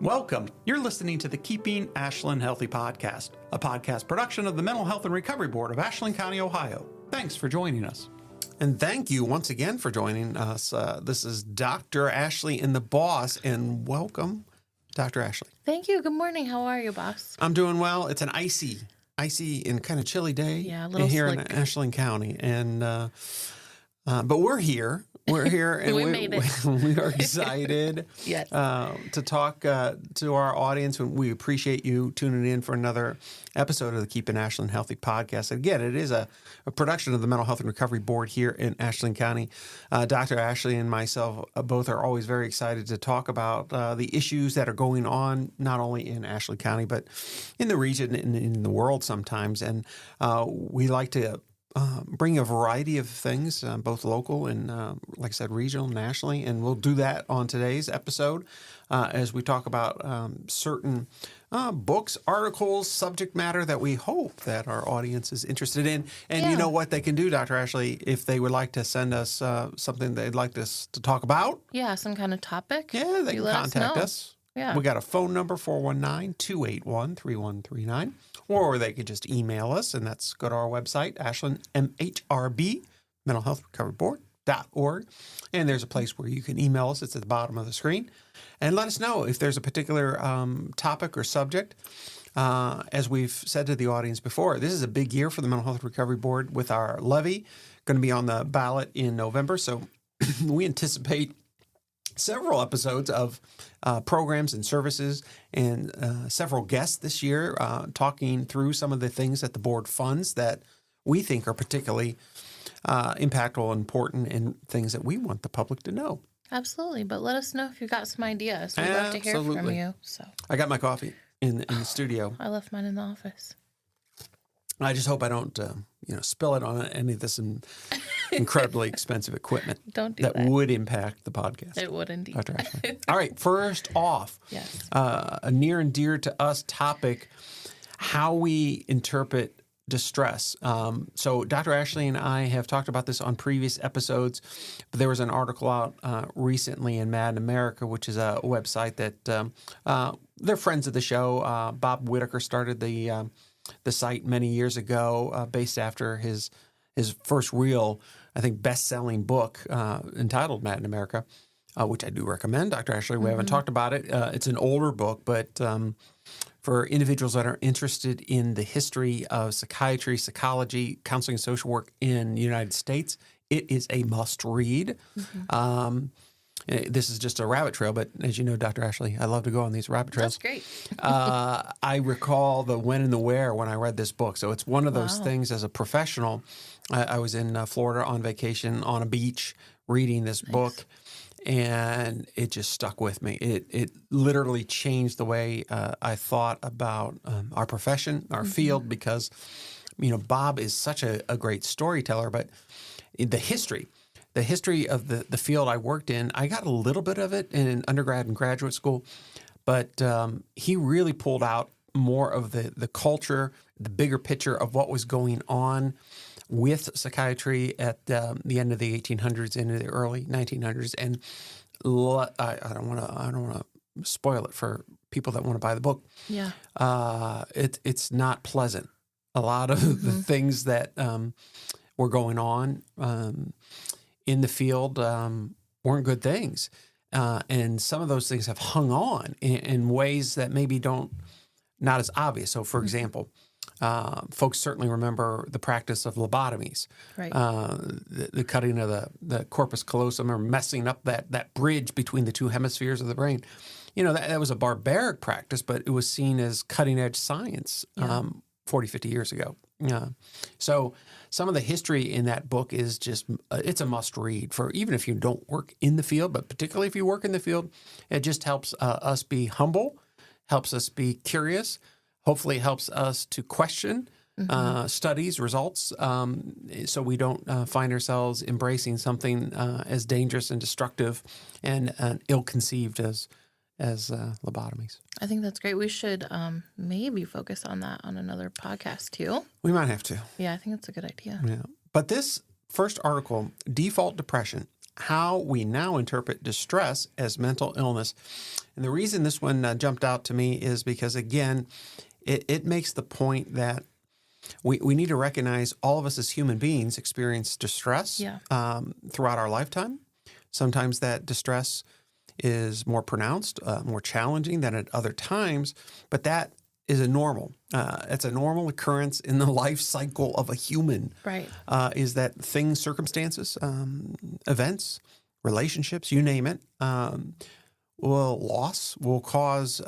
Welcome. You're listening to the Keeping Ashland Healthy podcast, a podcast production of the Mental Health and Recovery Board of Ashland County, Ohio. Thanks for joining us. And thank you once again for joining us. This is Dr. Ashley and the boss, and welcome, Dr. Ashley. Thank you. Good morning. How are you, boss? I'm doing well. It's an icy and kind of chilly day here in Ashland County. And but we're here. We're here, and we made it. We are excited Yes. To talk to our audience. We appreciate you tuning in for another episode of the Keeping Ashland Healthy podcast. Again, it is a production of the Mental Health and Recovery Board here in Ashland County. Dr. Ashley and myself both are always very excited to talk about the issues that are going on, not only in Ashland County, but in the region and in the world sometimes. And we like to bring a variety of things, both local and, like I said, regional, nationally. And we'll do that on today's episode as we talk about certain books, articles, subject matter that we hope that our audience is interested in. And you know what they can do, Dr. Ashley, if they would like to send us something they'd like us to talk about. Yeah, some kind of topic. Yeah, they can contact us. Yeah. We got a phone number, 419-281-3139. Or they could just email us, and that's go to our website, Ashland, MHRB, Mental Health Recovery Board.org. And there's a place where you can email us. It's at the bottom of the screen. And let us know if there's a particular topic or subject. As we've said to the audience before, this is a big year for the Mental Health Recovery Board with our levy going to be on the ballot in November. So we anticipate several episodes of programs and services and several guests this year talking through some of the things that the board funds that we think are particularly impactful and important and things that we want the public to know. Absolutely. But let us know if you've got some ideas. We'd love to hear from you. So I got my coffee in the studio. I left mine in the office. I just hope I don't spill it on any of this incredibly expensive equipment. Don't do that. That would impact the podcast. It would indeed. Dr. Ashley. All right, first off, yes. A near and dear to us topic, how we interpret distress. So Dr. Ashley and I have talked about this on previous episodes, but there was an article out recently in Mad in America, which is a website that they're friends of the show. Bob Whitaker started the site many years ago, based after his first real, I think, best-selling book entitled Mad in America, which I do recommend, Dr. Ashley. We haven't talked about it. It's an older book, but for individuals that are interested in the history of psychiatry, psychology, counseling, and social work in the United States, it is a must-read. This is just a rabbit trail, but as you know, Dr. Ashley, I love to go on these rabbit trails. That's great. I recall the when and the where when I read this book. So it's one of those things as a professional. I was in Florida on vacation on a beach reading this book, and it just stuck with me. It literally changed the way I thought about our profession, our field, because, Bob is such a great storyteller, but the history of the field I worked in, I got a little bit of it in undergrad and graduate school, but he really pulled out more of the culture, the bigger picture of what was going on with psychiatry at the end of the 1800s into the early 1900s. And I don't want to spoil it for people that want to buy the book. Yeah, it's not pleasant. A lot of the things that were going on in the field weren't good things. And some of those things have hung on in ways that maybe not as obvious. So, for example, folks certainly remember the practice of lobotomies, right. The cutting of the corpus callosum, or messing up that bridge between the two hemispheres of the brain. That was a barbaric practice, but it was seen as cutting-edge science 40, 50 years ago. So some of the history in that book is just, it's a must read for even if you don't work in the field, but particularly if you work in the field. It just helps us be humble, helps us be curious, hopefully helps us to question studies, results, so we don't find ourselves embracing something as dangerous and destructive and ill-conceived as lobotomies. I think that's great. We should maybe focus on that on another podcast too. We might have to. Yeah, I think that's a good idea. Yeah. But this first article, Default Depression, how we now interpret distress as mental illness. And the reason this one jumped out to me is because, again, it makes the point that we need to recognize all of us as human beings experience distress throughout our lifetime. Sometimes that distress is more pronounced, more challenging than at other times, but that is it's a normal occurrence in the life cycle of a human. Right. Is that things, circumstances, events, relationships, you name it, loss will cause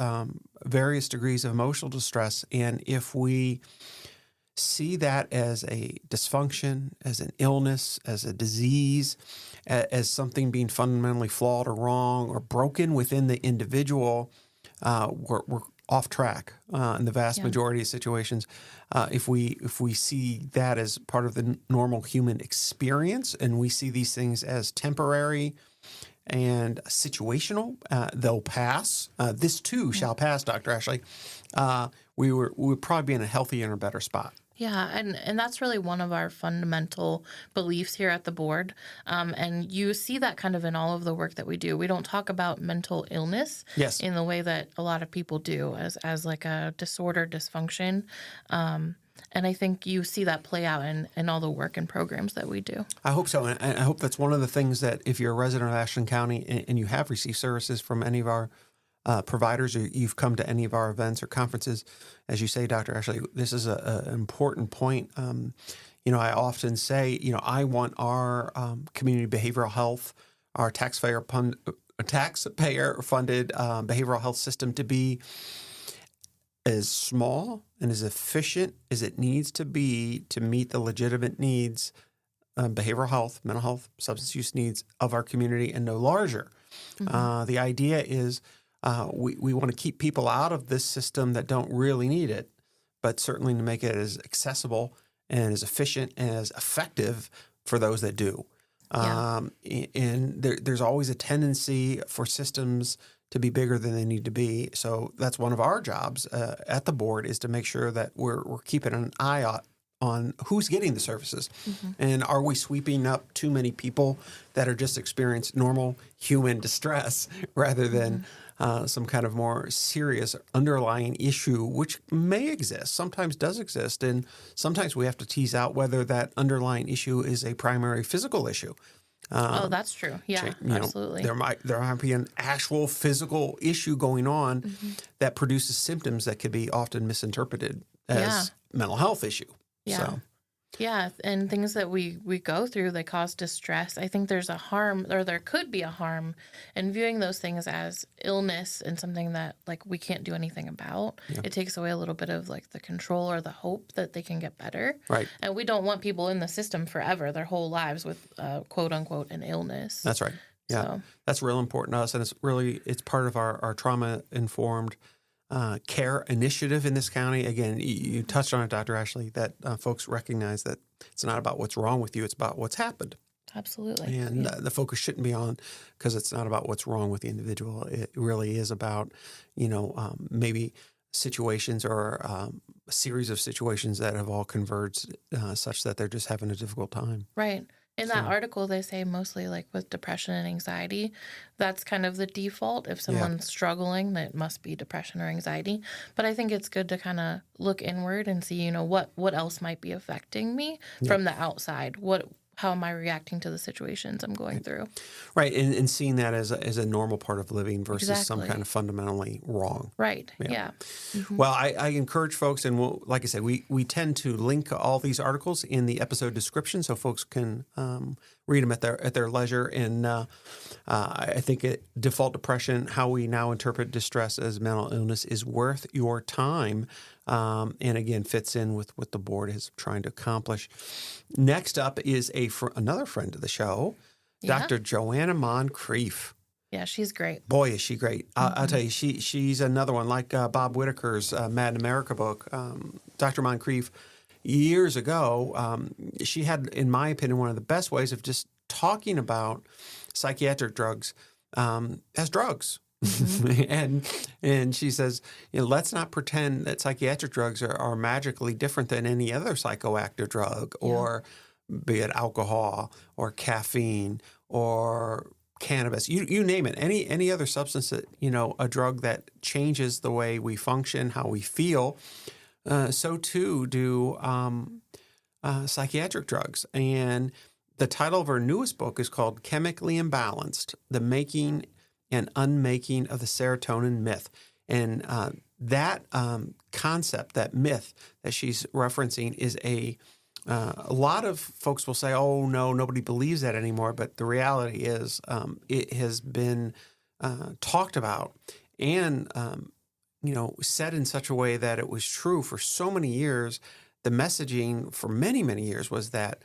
various degrees of emotional distress. And if we see that as a dysfunction, as an illness, as a disease, as something being fundamentally flawed or wrong or broken within the individual, we're off track in the vast majority of situations. If we see that as part of the normal human experience, and we see these things as temporary and situational, they'll pass. This too shall pass, Dr. Ashley. We would probably be in a healthier and a better spot. Yeah, and that's really one of our fundamental beliefs here at the board. And you see that kind of in all of the work that we do. We don't talk about mental illness in the way that a lot of people do as like a disorder, dysfunction. And I think you see that play out in all the work and programs that we do. I hope so. And I hope that's one of the things that if you're a resident of Ashland County and you have received services from any of our providers, or you've come to any of our events or conferences, as you say, Dr. Ashley, this is an important point. I often say, I want our community behavioral health, our taxpayer-funded behavioral health system to be as small and as efficient as it needs to be to meet the legitimate needs, behavioral health, mental health, substance use needs of our community, and no larger. Mm-hmm. The idea is we want to keep people out of this system that don't really need it, but certainly to make it as accessible and as efficient and as effective for those that do. And there's always a tendency for systems to be bigger than they need to be. So that's one of our jobs at the board, is to make sure that we're keeping an eye out on who's getting the services. Mm-hmm. And are we sweeping up too many people that are just experiencing normal human distress rather than some kind of more serious underlying issue, which may exist, sometimes does exist. And sometimes we have to tease out whether that underlying issue is a primary physical issue. That's true. Yeah, absolutely. There might be an actual physical issue going on that produces symptoms that could be often misinterpreted as mental health issue. Yeah. So. Yeah, and things that we go through, they cause distress. I think there's a harm, or there could be a harm, in viewing those things as illness and something that like we can't do anything about. Yeah. It takes away a little bit of like the control or the hope that they can get better. Right. And we don't want people in the system forever, their whole lives with quote unquote an illness. That's right. Yeah, so. That's real important to us, and it's part of our trauma informed care initiative in this county. Again, you touched on it, Dr. Ashley, that folks recognize that it's not about what's wrong with you, it's about what's happened. Absolutely. And the focus shouldn't be on, because it's not about what's wrong with the individual. It really is about, maybe situations or a series of situations that have all converged such that they're just having a difficult time. Right. In that article, they say mostly like with depression and anxiety, that's kind of the default. If someone's struggling, that must be depression or anxiety. But I think it's good to kind of look inward and see, what else might be affecting me from the outside. How am I reacting to the situations I'm going through? Right, and seeing that as a normal part of living versus some kind of fundamentally wrong. Right, yeah. Mm-hmm. Well, I encourage folks, and like I said, we tend to link all these articles in the episode description so folks can read them at their leisure. And I think Default Depression, How We Now Interpret Distress as Mental Illness, is worth your time. And again, fits in with what the board is trying to accomplish. Next up is another friend of the show, Dr. Joanna Moncrief. Yeah, she's great. Boy, is she great. I'll tell you, she's another one, like Bob Whitaker's Mad in America book. Dr. Moncrief, years ago, she had, in my opinion, one of the best ways of just talking about psychiatric drugs as drugs. Mm-hmm. and she says, let's not pretend that psychiatric drugs are magically different than any other psychoactive drug, or be it alcohol or caffeine or cannabis, you name it, any other substance that, a drug that changes the way we function, how we feel, so too do psychiatric drugs. And the title of her newest book is called Chemically Imbalanced: The Making and Unmaking of the Serotonin Myth. And that concept, that myth that she's referencing, is a lot of folks will say, oh, no, nobody believes that anymore. But the reality is it has been talked about and, said in such a way that it was true for so many years. The messaging for many, many years was that,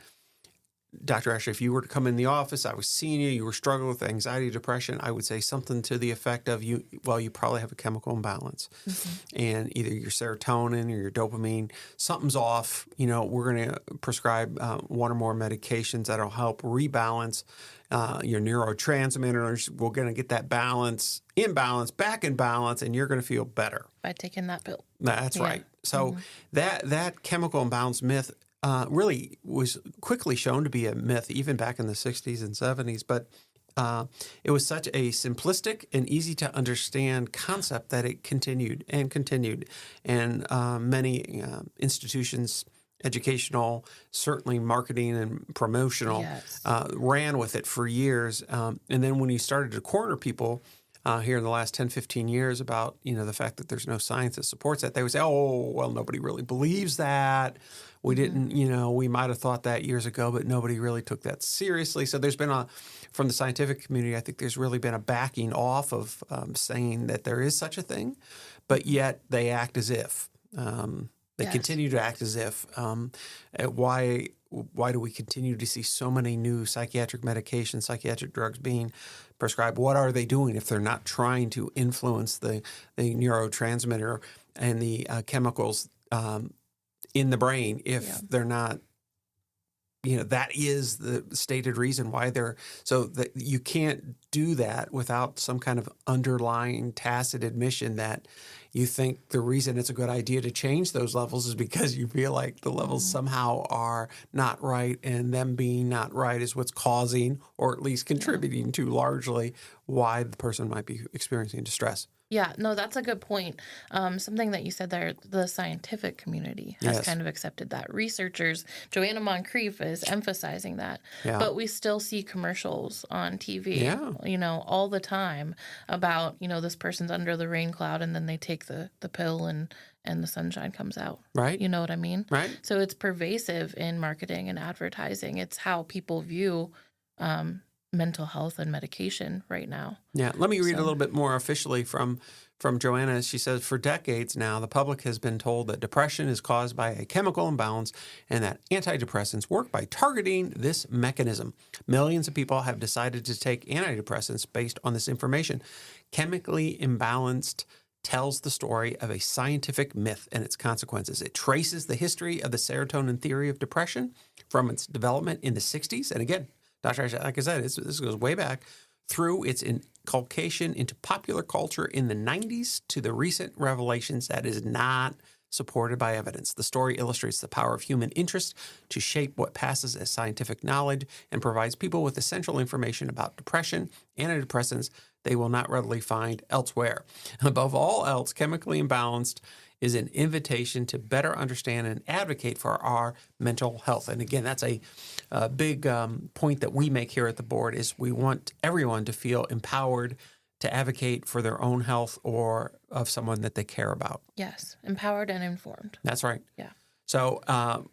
Dr. Asher, if you were to come in the office, I was seeing you were struggling with anxiety, depression, I would say something to the effect of you probably have a chemical imbalance. Mm-hmm. And either your serotonin or your dopamine, something's off. We're going to prescribe one or more medications that'll help rebalance your neurotransmitters. We're going to get that imbalance, back in balance, and you're going to feel better. By taking that pill. That's right. So mm-hmm. that chemical imbalance myth really was quickly shown to be a myth, even back in the 60s and 70s. But it was such a simplistic and easy to understand concept that it continued. And many institutions, educational, certainly marketing and promotional, yes. Ran with it for years. And then when you started to corner people here in the last 10, 15 years about, the fact that there's no science that supports that, they would say, oh, well, nobody really believes that. We didn't, we might have thought that years ago, but nobody really took that seriously. So there's been from the scientific community, I think there's really been a backing off of saying that there is such a thing, but yet they act as if. They yes. continue to act as if. Why do we continue to see so many new psychiatric medications, psychiatric drugs being prescribed? What are they doing if they're not trying to influence the neurotransmitter and the chemicals in the brain? If they're not, that is the stated reason why so that you can't do that without some kind of underlying tacit admission that you think the reason it's a good idea to change those levels is because you feel like the levels somehow are not right, and them being not right is what's causing, or at least contributing to largely, why the person might be experiencing distress. Yeah, no, that's a good point. Something that you said there, the scientific community has kind of accepted that. Researchers, Joanna Moncrief is emphasizing that. Yeah. But we still see commercials on TV, all the time about, this person's under the rain cloud and then they take the pill and the sunshine comes out. Right. You know what I mean? Right. So it's pervasive in marketing and advertising. It's how people view mental health and medication right now. Yeah, let me read a little bit more officially from Joanna. She says, for decades now, the public has been told that depression is caused by a chemical imbalance and that antidepressants work by targeting this mechanism. Millions of people have decided to take antidepressants based on this information. Chemically Imbalanced tells the story of a scientific myth and its consequences. It traces the history of the serotonin theory of depression from its development in the 60s. And again, Dr. Asher, like I said, this goes way back, through its inculcation into popular culture in the 90s to the recent revelations that is not supported by evidence. The story illustrates the power of human interest to shape what passes as scientific knowledge and provides people with essential information about depression, antidepressants they will not readily find elsewhere. Above all else, Chemically Imbalanced is an invitation to better understand and advocate for our mental health. And again, that's a big point that we make here at the board, is we want everyone to feel empowered to advocate for their own health or of someone that they care about. Yes, empowered and informed. That's right. Yeah. So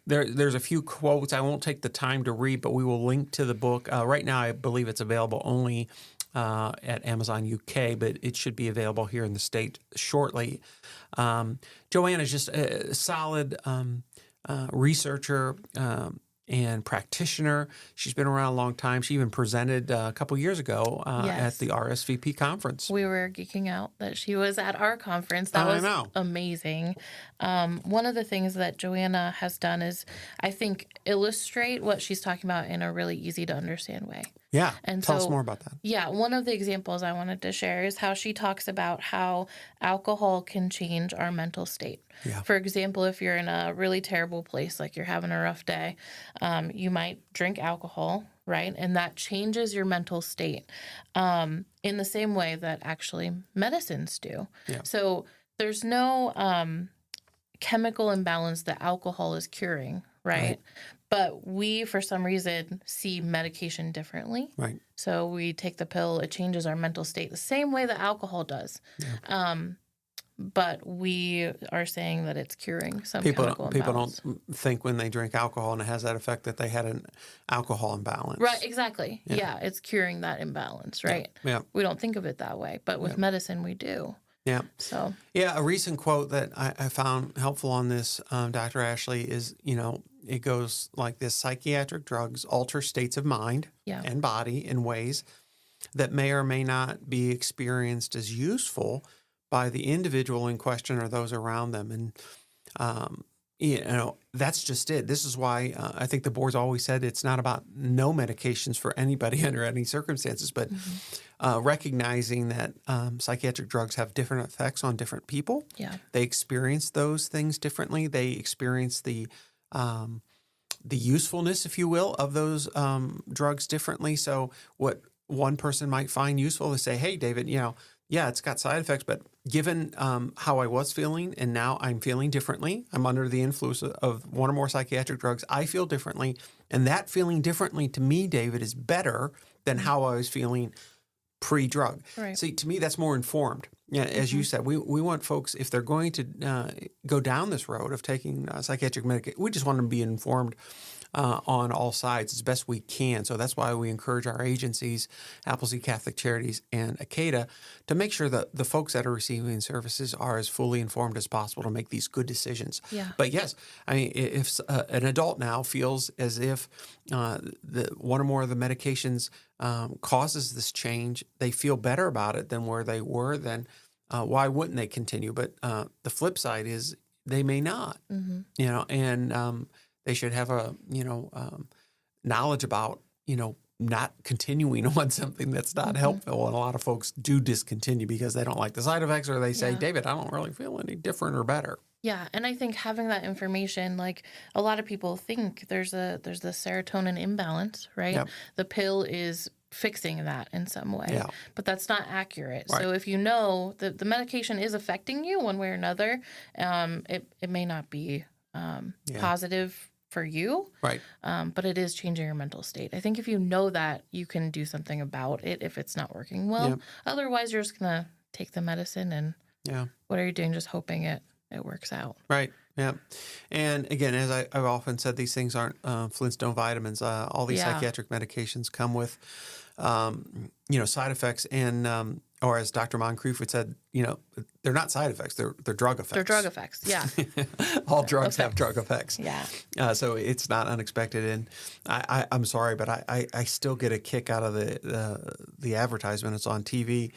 there's a few quotes. I won't take the time to read, but we will link to the book. Right now, I believe it's available only at Amazon UK, but it should be available here in the state shortly. Joanna is just a solid researcher and practitioner. She's been around a long time. She even presented a couple years ago at the RSVP conference. We were geeking out that she was at our conference. That was amazing. One of the things that Joanna has done is, I think, illustrate what she's talking about in a really easy to understand way. Yeah. And tell us more about that. Yeah. One of the examples I wanted to share is how she talks about how alcohol can change our mental state. Yeah. For example, if you're in a really terrible place, like you're having a rough day, you might drink alcohol, right? And that changes your mental state in the same way that actually medicines do. Yeah. So there's no chemical imbalance that alcohol is curing, right? But we, for some reason, see medication differently. Right. So we take the pill, it changes our mental state the same way that alcohol does. Yeah. But we are saying that it's curing some chemical imbalance. People don't think when they drink alcohol and it has that effect that they had an alcohol imbalance. Right, exactly. Yeah, it's curing that imbalance, right? Yeah. We don't think of it that way, but with medicine we do. Yeah. So. Yeah, a recent quote that I found helpful on this, Dr. Ashley, is, it goes like this: psychiatric drugs alter states of mind and body in ways that may or may not be experienced as useful by the individual in question or those around them. And, that's just it. This is why I think the board's always said it's not about no medications for anybody under any circumstances, but recognizing that psychiatric drugs have different effects on different people. Yeah. They experience those things differently. They experience the usefulness, if you will, of those drugs differently. So what one person might find useful is say, hey, David, it's got side effects, but given how I was feeling and now I'm feeling differently, I'm under the influence of one or more psychiatric drugs, I feel differently. And that feeling differently to me, David, is better than how I was feeling pre-drug. Right. See, to me, that's more informed. Yeah, as you said, we want folks, if they're going to go down this road of taking psychiatric medication, we just want them to be informed on all sides as best we can. So that's why we encourage our agencies, Appleseed Catholic Charities and ACADA, to make sure that the folks that are receiving services are as fully informed as possible to make these good decisions. Yeah. But yes, I mean, if an adult now feels as if one or more of the medications causes this change, they feel better about it than where they were, then why wouldn't they continue? But the flip side is they may not, and they should have a, knowledge about, not continuing on something that's not helpful. And a lot of folks do discontinue because they don't like the side effects, or they say, David, I don't really feel any different or better. Yeah, and I think having that information, like a lot of people think there's the serotonin imbalance, right? Yep. The pill is fixing that in some way, but that's not accurate. Right. So if you know that the medication is affecting you one way or another, it may not be positive for you, right? But it is changing your mental state. I think if you know that, you can do something about it if it's not working well. Yep. Otherwise, you're just gonna take the medicine and what are you doing? Just hoping it works out. Right. Yeah. And again, as I've often said, these things aren't Flintstone vitamins. All these psychiatric medications come with, side effects, and or as Dr. Moncrief would said, they're not side effects; they're drug effects. They're drug effects. Yeah. All drugs have drug effects. Yeah. So it's not unexpected, and I'm sorry, but I still get a kick out of the advertisement. It's on TV.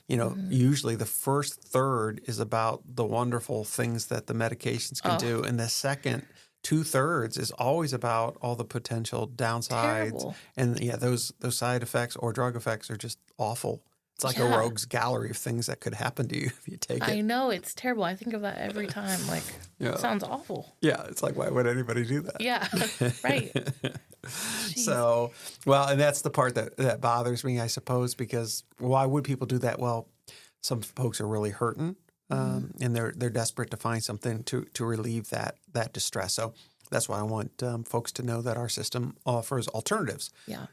Usually the first third is about the wonderful things that the medications can do, and the second 2/3 is always about all the potential downsides. Terrible. And those side effects or drug effects are just awful. It's like a rogue's gallery of things that could happen to you if you take it. I know, it's terrible. I think of that every time. Like, it sounds awful. Yeah, it's like, why would anybody do that? Yeah, right. So, and that's the part that bothers me, I suppose, because why would people do that? Well, some folks are really hurting, and they're desperate to find something to relieve that distress. So that's why I want folks to know that our system offers alternatives. Yeah.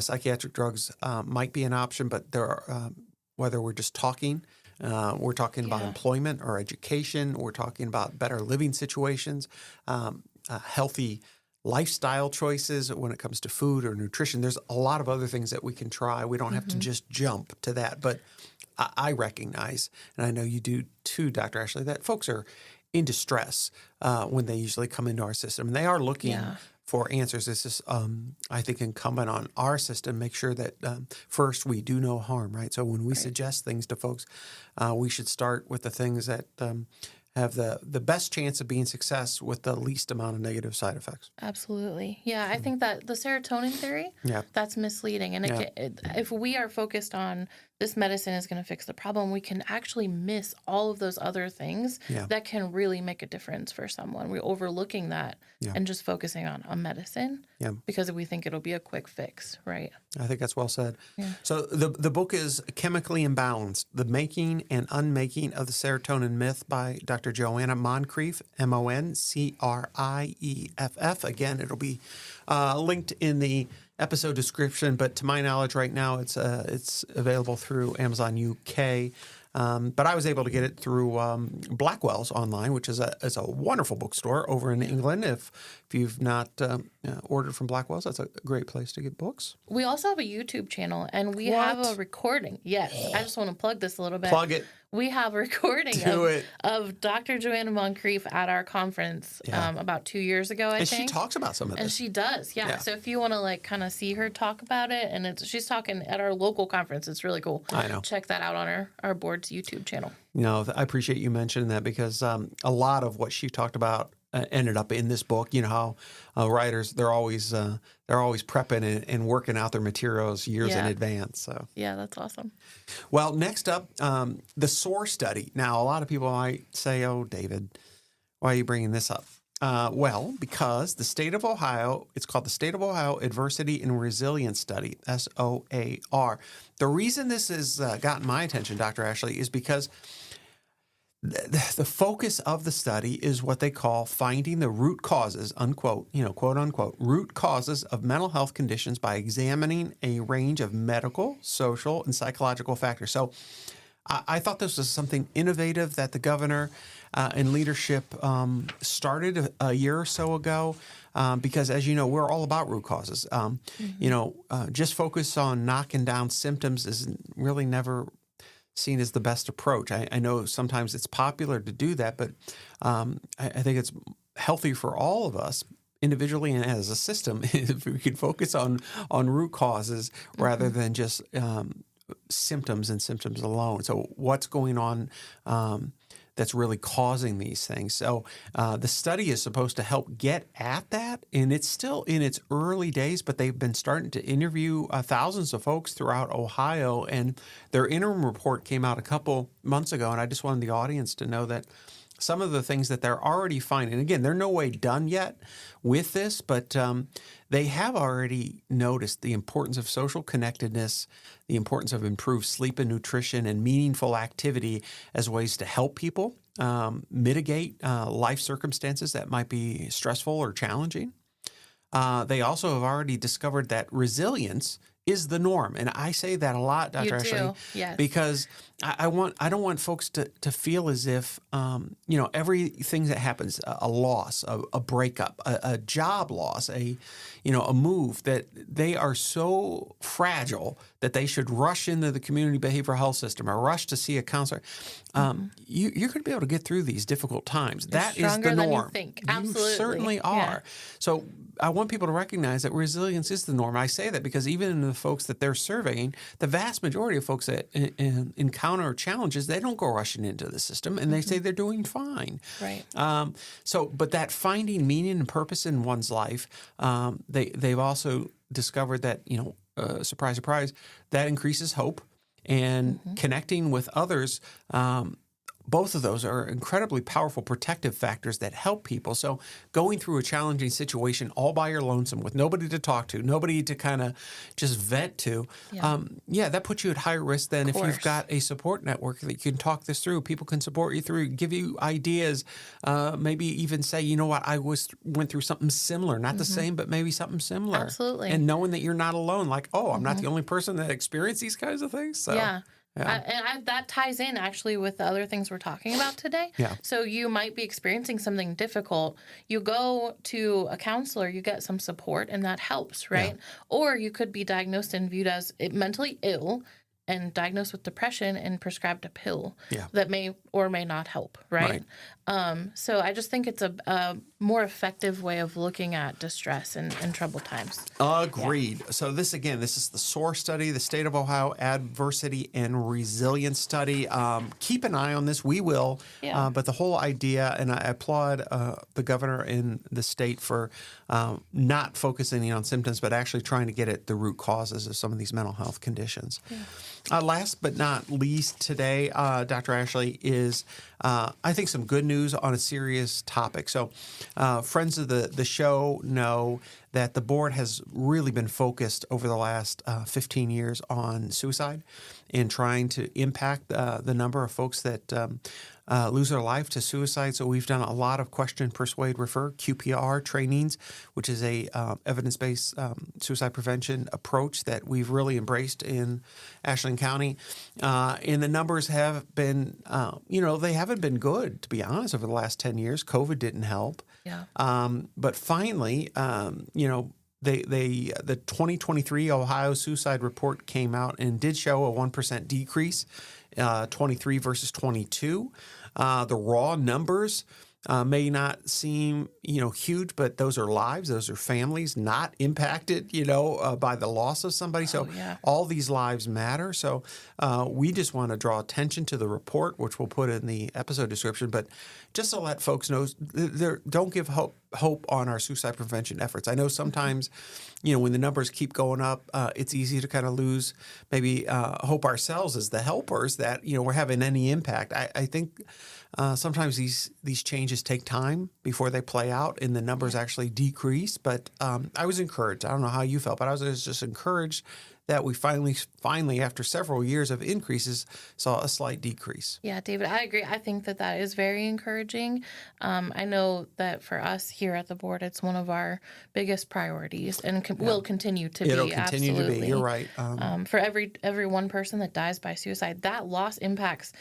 Psychiatric drugs might be an option, but there are, whether we're just talking, we're talking about employment or education, we're talking about better living situations, healthy lifestyle choices when it comes to food or nutrition. There's a lot of other things that we can try. We don't have to just jump to that. But I recognize, and I know you do too, Dr. Ashley, that folks are in distress when they usually come into our system. And they are looking for answers. It's just, I think, incumbent on our system, make sure that first we do no harm, right? So when we suggest things to folks, we should start with the things that have the best chance of being success with the least amount of negative side effects. Absolutely. Yeah, I think that the serotonin theory, that's misleading. And if we are focused on this medicine is going to fix the problem, we can actually miss all of those other things that can really make a difference for someone. We're overlooking that and just focusing on a medicine because we think it'll be a quick fix, right? I think that's well said. Yeah. So the book is Chemically Imbalanced, The Making and Unmaking of the Serotonin Myth by Dr. Joanna Moncrief, Moncreiff. Again, it'll be linked in the episode description, but to my knowledge right now it's available through Amazon UK. But I was able to get it through Blackwell's online, which is a wonderful bookstore over in England. If you've not ordered from Blackwell's, that's a great place to get books. We also have a YouTube channel, and we have a recording. Yes, I just want to plug this a little bit. Plug it. We have a recording of Dr. Joanna Moncrief at our conference about 2 years ago, I think. And she talks about some of this. And she does, yeah. So if you want to kind of see her talk about it, and she's talking at our local conference. It's really cool. I know. Check that out on our board's YouTube channel. I appreciate you mentioning that because a lot of what she talked about ended up in this book. You know how writers they're always prepping and working out their materials years in advance. So yeah, that's awesome. Well, next up, the SOAR study. Now, a lot of people might say, "Oh, David, why are you bringing this up?" Well, because the state of Ohio, it's called the State of Ohio Adversity and Resilience Study, SOAR. The reason this has gotten my attention, Dr. Ashley, is because the focus of the study is what they call finding the root causes, unquote, quote unquote, root causes of mental health conditions by examining a range of medical, social, and psychological factors. So I thought this was something innovative that the governor and leadership started a year or so ago because, as you know, we're all about root causes. Just focus on knocking down symptoms is really never seen as the best approach. I know sometimes it's popular to do that, but I think it's healthy for all of us individually and as a system if we could focus on root causes rather than just symptoms and symptoms alone. So what's going on that's really causing these things? So the study is supposed to help get at that, and it's still in its early days, but they've been starting to interview thousands of folks throughout Ohio, and their interim report came out a couple months ago, and I just wanted the audience to know that some of the things that they're already finding, again, they're no way done yet with this, but they have already noticed the importance of social connectedness, the importance of improved sleep and nutrition and meaningful activity as ways to help people mitigate life circumstances that might be stressful or challenging. They also have already discovered that resilience is the norm. And I say that a lot, Dr. Ashley, yes. because I don't want folks to feel as if, everything that happens, a loss, a breakup, a job loss, a move, that they are so fragile that they should rush into the community behavioral health system or rush to see a counselor. You're going to be able to get through these difficult times. That is the norm. Than you think. Absolutely. You certainly are. Yeah. So I want people to recognize that resilience is the norm. I say that because even in the folks that they're surveying, the vast majority of folks that encounter challenges, they don't go rushing into the system, and they say they're doing fine. Right. But that finding meaning and purpose in one's life, they've also discovered that, surprise, surprise, that increases hope and connecting with others. Both of those are incredibly powerful protective factors that help people. So going through a challenging situation all by your lonesome with nobody to talk to, nobody to kind of just vent to, that puts you at higher risk than if you've got a support network that you can talk this through. People can support you through, give you ideas, maybe even say, you know what, I went through something similar, not the same, but maybe something similar. Absolutely. And knowing that you're not alone, like, I'm not the only person that experienced these kinds of things. So. Yeah. That ties in actually with the other things we're talking about today. Yeah. So you might be experiencing something difficult. You go to a counselor, you get some support, and that helps, right? Yeah. Or you could be diagnosed and viewed as mentally ill, and diagnosed with depression and prescribed a pill that may or may not help, right? So I just think it's a more effective way of looking at distress and troubled times. Agreed. Yeah. So this is the SOAR study, the State of Ohio Adversity and Resilience Study. Keep an eye on this. We will. Yeah. But the whole idea, and I applaud the governor in the state for not focusing on symptoms, but actually trying to get at the root causes of some of these mental health conditions. Yeah. Last but not least today, Dr. Ashley, is I think some good news on a serious topic. So friends of the show know that the board has really been focused over the last 15 years on suicide and trying to impact the number of folks that lose their life to suicide. So we've done a lot of question, persuade, refer, QPR trainings, which is a evidence-based suicide prevention approach that we've really embraced in Ashland County. And the numbers have been, they haven't been good, to be honest, over the last 10 years. COVID didn't help. Yeah. But finally, the 2023 Ohio Suicide Report came out and did show a 1% decrease, 23 versus 22. The raw numbers may not seem, huge, but those are lives. Those are families not impacted, by the loss of somebody. So all these lives matter. So we just want to draw attention to the report, which we'll put in the episode description. But just to let folks know, don't give hope on our suicide prevention efforts. I know sometimes, when the numbers keep going up, it's easy to kind of lose maybe hope ourselves as the helpers that, we're having any impact. I think sometimes these changes take time before they play out and the numbers actually decrease. But I was encouraged. I don't know how you felt, but I was just encouraged that we finally, after several years of increases, saw a slight decrease. Yeah, David, I agree. I think that is very encouraging. I know that for us here at the board, it's one of our biggest priorities and will continue to be. It'll continue absolutely. To be. You're right. For every one person that dies by suicide, that loss impacts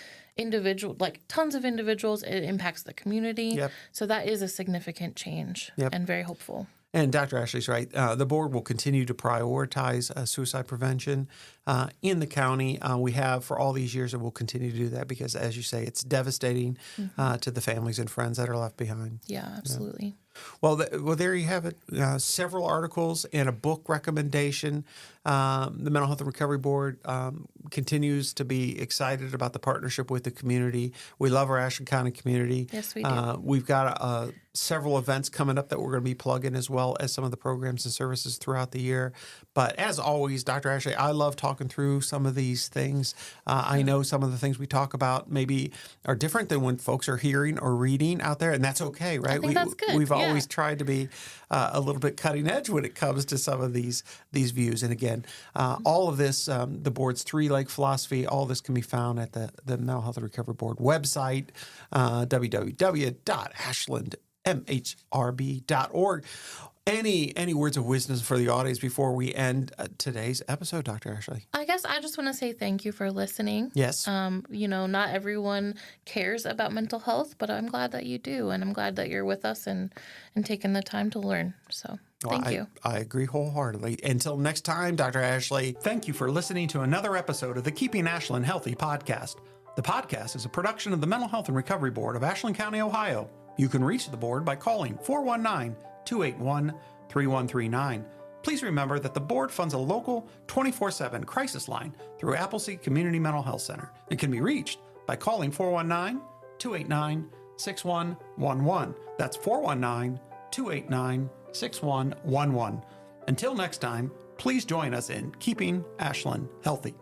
tons of individuals. It impacts the community. Yep. So that is a significant change and very hopeful. And Dr. Ashley's right. The board will continue to prioritize suicide prevention in the county. We have for all these years, and we'll continue to do that because, as you say, it's devastating to the families and friends that are left behind. Yeah, absolutely. Well, there you have it. Several articles and a book recommendation. The Mental Health and Recovery Board continues to be excited about the partnership with the community. We love our Ashland County community. Yes, we do. We've got several events coming up that we're going to be plugging as well as some of the programs and services throughout the year. But as always, Dr. Ashley, I love talking through some of these things. I know some of the things we talk about maybe are different than when folks are hearing or reading out there, and that's okay, right? I think that's good. We've always tried to be a little bit cutting edge when it comes to some of these views. And again, all of this, the board's three-leg philosophy, all this can be found at the Mental Health and Recovery Board website, www.ashlandmhrb.org. Any words of wisdom for the audience before we end today's episode, Dr. Ashley? I guess I just want to say thank you for listening. Yes. Not everyone cares about mental health, but I'm glad that you do, and I'm glad that you're with us and taking the time to learn. So thank you. I agree wholeheartedly. Until next time, Dr. Ashley, thank you for listening to another episode of the Keeping Ashland Healthy podcast. The podcast is a production of the Mental Health and Recovery Board of Ashland County, Ohio. You can reach the board by calling 419-281-3139. Please remember that the board funds a local 24/7 crisis line through Appleseed Community Mental Health Center. It can be reached by calling 419-289-6111. That's 419-289-6111. Until next time, please join us in Keeping Ashland Healthy.